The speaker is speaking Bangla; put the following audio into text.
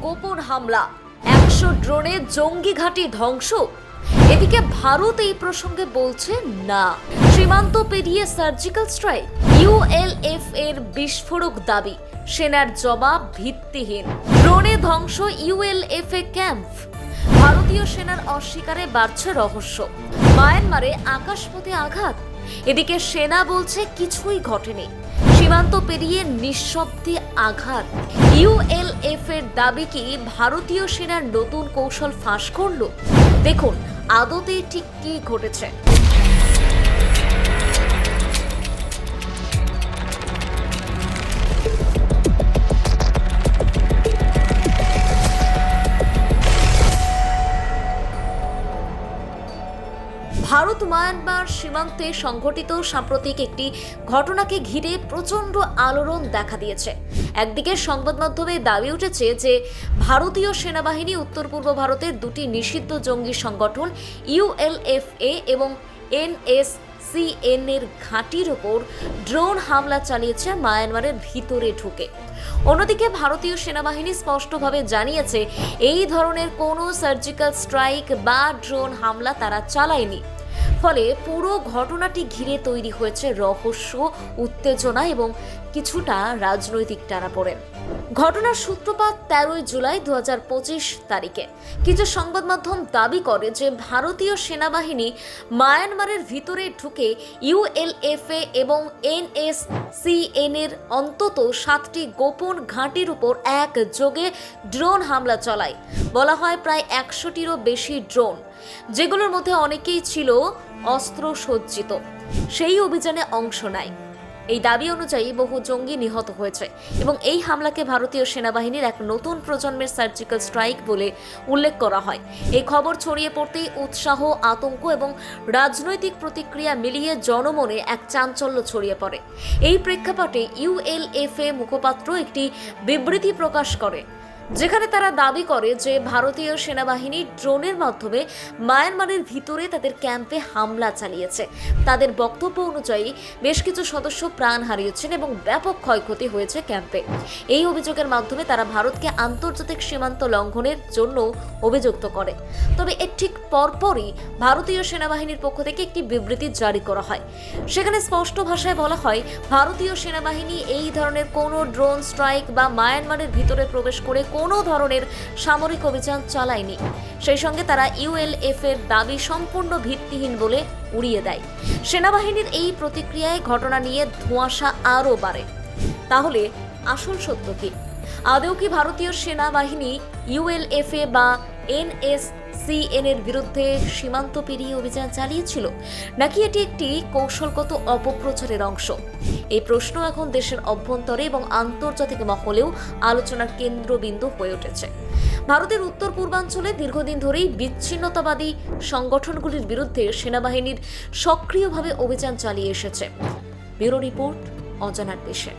গোপন হামলা, 100 ড্রোনে জঙ্গি ঘাঁটি ধ্বংস। এদিকে ভারত এই প্রসঙ্গে বলছে না। সীমান্ত পেরিয়ে সার্জিক্যাল স্ট্রাইক, ULFA এর বিস্ফোরক দাবি, সেনার জবাব ভিত্তিহীন। ড্রোনে ধ্বংস ULFA ক্যাম্প, ভারতীয় সেনার অস্বীকারে বাড়ছে রহস্য। মায়ানমারে আকাশপথে আঘাত, এদিকে সেনা বলছে কিছুই ঘটেনি। সীমান্ত পেরিয়ে নিঃশব্দে আঘাত। ULFA এর দাবি কি ভারতীয় সেনার নতুন কৌশল ফাঁস করল? দেখুন আদতে ঠিক কি ঘটেছে। ভারত মায়ানমার সীমান্তে সংঘটিত সাম্প্রতিক একটি ঘটনাকে ঘিরে প্রচণ্ড আলোড়ন দেখা দিয়েছে। একদিকে সংবাদ মাধ্যমে দাবি উঠেছে যে ভারতীয় সেনাবাহিনী উত্তর পূর্ব ভারতের দুটি নিষিদ্ধ জঙ্গি সংগঠন ULFA এবং NSCN এর ঘাঁটির ওপর ড্রোন হামলা চালিয়েছে মায়ানমারের ভিতরে ঢুকে। অন্যদিকে ভারতীয় সেনাবাহিনী স্পষ্টভাবে জানিয়েছে এই ধরনের কোনো সার্জিক্যাল স্ট্রাইক বা ড্রোন হামলা তারা চালায়নি। ফলে পুরো ঘটনাটি ঘিরে তৈরি হয়েছে রহস্য, উত্তেজনা এবং কিছুটা রাজনৈতিক টানাপোড়েন। ঘটনার সূত্রপাত 13 জুলাই 2025 তারিখে। কিছু সংবাদ মাধ্যম দাবি করে যে ভারতীয় সেনাবাহিনী মায়ানমারের ভিতরে ঢুকে ULFA এবং NSCN এর অন্তত 7টি গোপন ঘাঁটির উপর একযোগে ড্রোন হামলা চালায়। বলা হয় প্রায় 100টিরও বেশি ড্রোন, যেগুলোর মধ্যে অনেকেই ছিল অস্ত্র সজ্জিত, সেই অভিযানে অংশ নেয়। এই দাবি অনুযায়ী বহু জঙ্গি নিহত হয়েছে এবং এই হামলাকে ভারতীয় সেনাবাহিনীর এক নতুন প্রজন্মের সার্জিক্যাল স্ট্রাইক বলে উল্লেখ করা হয়। এই খবর ছড়িয়ে পড়তেই উৎসাহ, আতঙ্ক এবং রাজনৈতিক প্রতিক্রিয়া মিলিয়ে জনমনে এক চাঞ্চল্য ছড়িয়ে পড়ে। এই প্রেক্ষাপটে ULFA মুখপাত্র একটি বিবৃতি প্রকাশ করে, যেখানে তারা দাবি করে যে ভারতীয় সেনাবাহিনী ড্রোনের মাধ্যমে মায়ানমারের ভিতরে তাদের ক্যাম্পে হামলা চালিয়েছে। তাদের বক্তব্য অনুযায়ী বেশ কিছু সদস্য প্রাণ হারিয়েছেন এবং ব্যাপক ক্ষয়ক্ষতি হয়েছে ক্যাম্পে। এই অভিযোগের মাধ্যমে তারা ভারতকে আন্তর্জাতিক সীমান্ত লঙ্ঘনের জন্য অভিযুক্ত করে। তবে এর ঠিক পরপরই ভারতীয় সেনাবাহিনীর পক্ষ থেকে একটি বিবৃতি জারি করা হয়। সেখানে স্পষ্ট ভাষায় বলা হয়, ভারতীয় সেনাবাহিনী এই ধরনের কোনো ড্রোন স্ট্রাইক বা মায়ানমারের ভিতরে প্রবেশ করে কোনো ধরনের সামরিক অভিযান চালায়নি। সেই সঙ্গে তারা ULFA এর দাবি সম্পূর্ণ ভিত্তিহীন বলে উড়িয়ে দেয়। সেনাবাহিনীর এই প্রতিক্রিয়ায় ঘটনা নিয়ে ধোঁয়াশা আরও বাড়ে। তাহলে আসল সত্য কি? আদৌ কি ভারতীয় সেনাবাহিনী ULFA বা NSCN এর বিরুদ্ধে সীমান্ত পেরিয়ে অভিযান চালিয়েছিল, নাকি এটি একটি কৌশলগত অপপ্রচারের অংশ? এই প্রশ্ন এখন দেশের অভ্যন্তরে এবং আন্তর্জাতিক মহলেও আলোচনার কেন্দ্রবিন্দু হয়ে উঠেছে। ভারতের উত্তর পূর্বাঞ্চলে দীর্ঘদিন ধরেই বিচ্ছিন্নতাবাদী সংগঠনগুলির বিরুদ্ধে সেনাবাহিনীর সক্রিয়ভাবে অভিযান চালিয়ে এসেছে। ব্যুরো রিপোর্ট, অজানার দেশে।